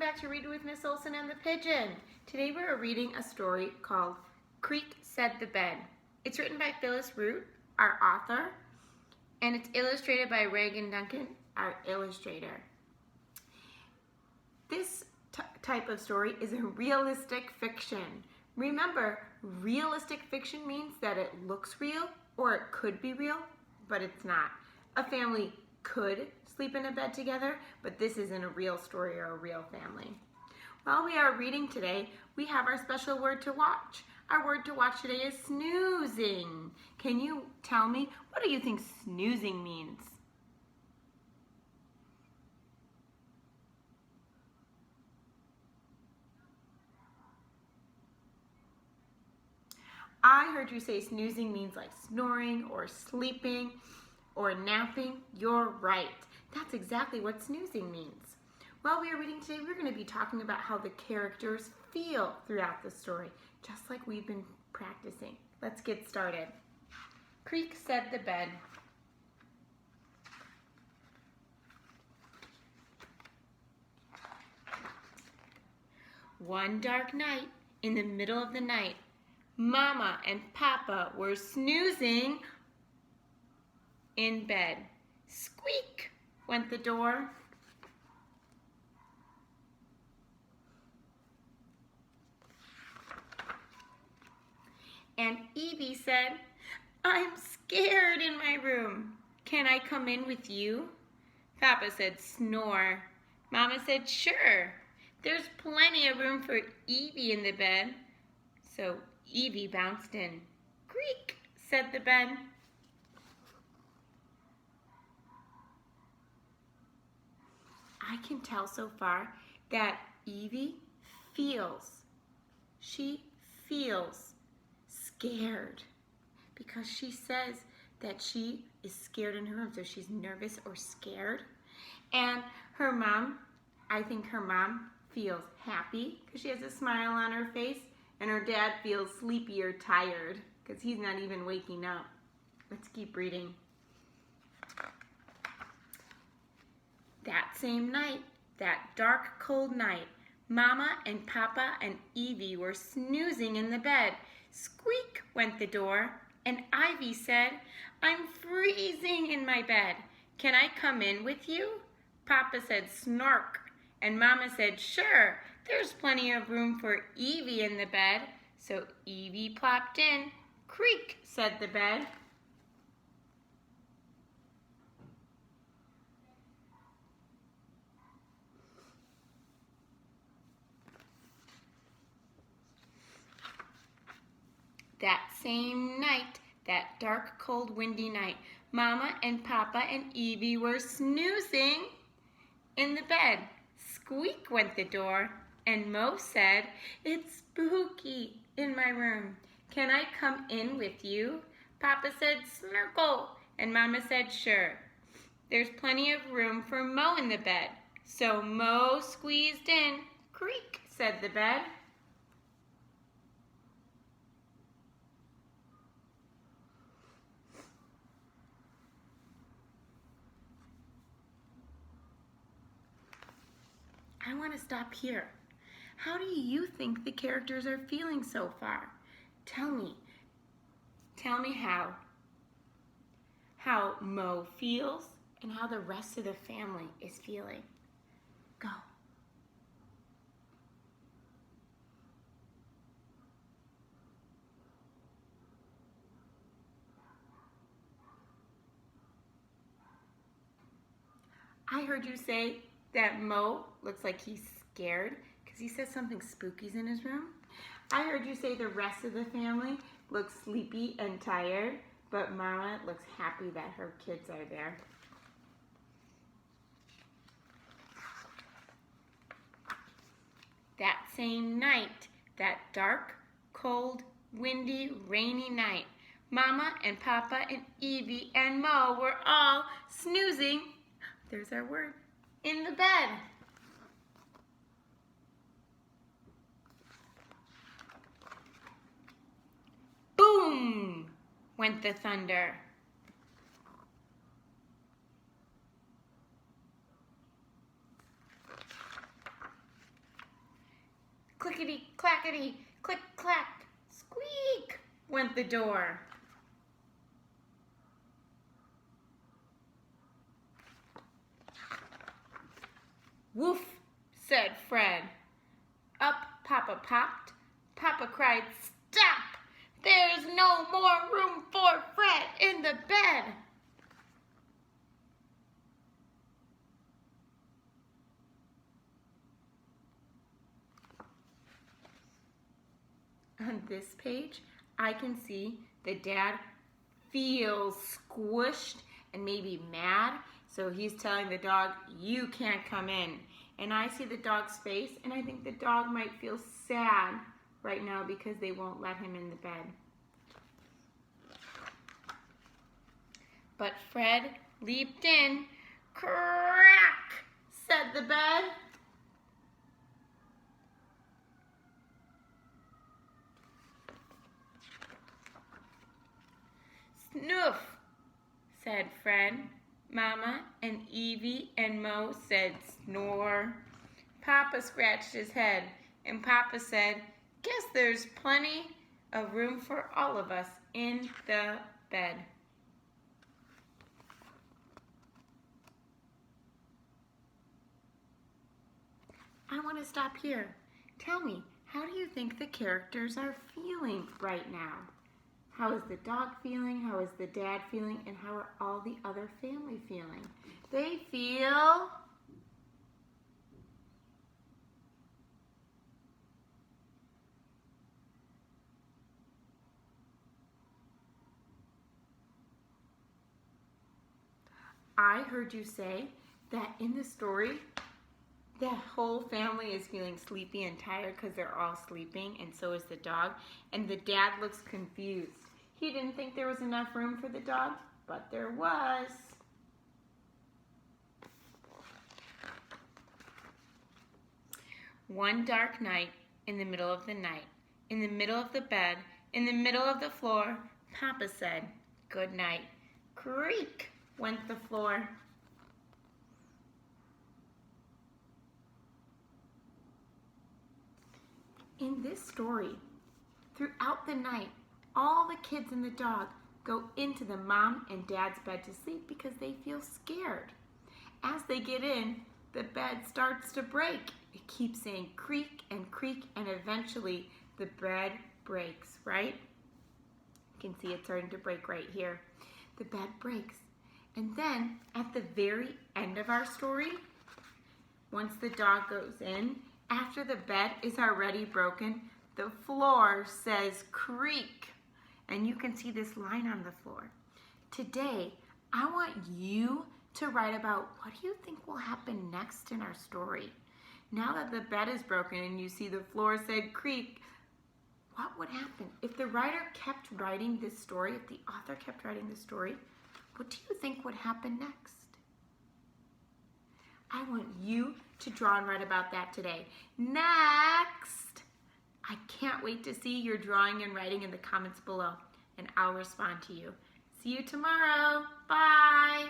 back to Read with Miss Olson and the Pigeon. Today we are reading a story called Creak Said the Bed. It's written by Phyllis Root, our author, and it's illustrated by Reagan Duncan, our illustrator. This type of story is a realistic fiction. Remember, realistic fiction means that it looks real or it could be real, but it's not. A family could sleep in a bed together, but this isn't a real story or a real family. While we are reading today, we have our special word to watch. Our word to watch today is snoozing. Can you tell me, what do you think snoozing means? I heard you say snoozing means like snoring or sleeping or napping. You're right. That's exactly what snoozing means. While we are reading today, we're going to be talking about how the characters feel throughout the story, just like we've been practicing. Let's get started. Creak said the bed. One dark night, in the middle of the night, Mama and Papa were snoozing in bed. Squeak went the door. And Evie said, "I'm scared in my room. Can I come in with you?" Papa said, "Snore." Mama said, "Sure. There's plenty of room for Evie in the bed." So Evie bounced in. "Creak," said the bed. I can tell so far that Evie she feels scared because she says that she is scared in her room, so she's nervous or scared. And her mom, I think her mom feels happy because she has a smile on her face, and her dad feels sleepy or tired because he's not even waking up. Let's keep reading. That same night, that dark, cold night, Mama and Papa and Evie were snoozing in the bed. Squeak went the door, and Ivy said, "I'm freezing in my bed. Can I come in with you?" Papa said, "Snork," and Mama said, "Sure. There's plenty of room for Evie in the bed." So Evie plopped in. "Creak," said the bed. That same night, that dark, cold, windy night, Mama and Papa and Evie were snoozing in the bed. Squeak went the door, and Mo said, "It's spooky in my room. Can I come in with you?" Papa said, "Snurkle," and Mama said, "Sure. There's plenty of room for Mo in the bed." So Mo squeezed in. "Creak," said the bed. I want to stop here. How do you think the characters are feeling so far? Tell me how Mo feels and how the rest of the family is feeling. Go. I heard you say that Mo looks like he's scared because he says something spooky's in his room. I heard you say the rest of the family looks sleepy and tired, but Mama looks happy that her kids are there. That same night, that dark, cold, windy, rainy night, Mama and Papa and Evie and Mo were all snoozing, there's our word, in the bed. Boom went the thunder. Clickety, clackety, click, clack, squeak went the door. Woof, said Fred. Up Papa popped. Papa cried, stop! There's no more room for Fred in the bed. On this page, I can see the dad feels squished and maybe mad. So he's telling the dog, you can't come in. And I see the dog's face, and I think the dog might feel sad right now because they won't let him in the bed. But Fred leaped in. Crack, said the bed. Snoof, said Fred. Mama and Evie and Mo said snore. Papa scratched his head, and Papa said, guess there's plenty of room for all of us in the bed. I want to stop here. Tell me, how do you think the characters are feeling right now? How is the dog feeling? How is the dad feeling? And how are all the other family feeling? They feel I heard you say that in the story, the whole family is feeling sleepy and tired because they're all sleeping, and so is the dog. And the dad looks confused. He didn't think there was enough room for the dog, but there was. One dark night, in the middle of the night, in the middle of the bed, in the middle of the floor, Papa said, good night. Creak went the floor. In this story, throughout the night, all the kids and the dog go into the mom and dad's bed to sleep because they feel scared. As they get in, the bed starts to break. It keeps saying creak, and eventually the bed breaks, right? You can see it starting to break right here. The bed breaks. And then at the very end of our story, once the dog goes in, after the bed is already broken, the floor says creak. And you can see this line on the floor. Today, I want you to write about what do you think will happen next in our story. Now that the bed is broken and you see the floor said creak, what would happen? If the writer kept writing this story, if the author kept writing this story, what do you think would happen next? I want you to draw and write about that today. Next! I can't wait to see your drawing and writing in the comments below, and I'll respond to you. See you tomorrow. Bye!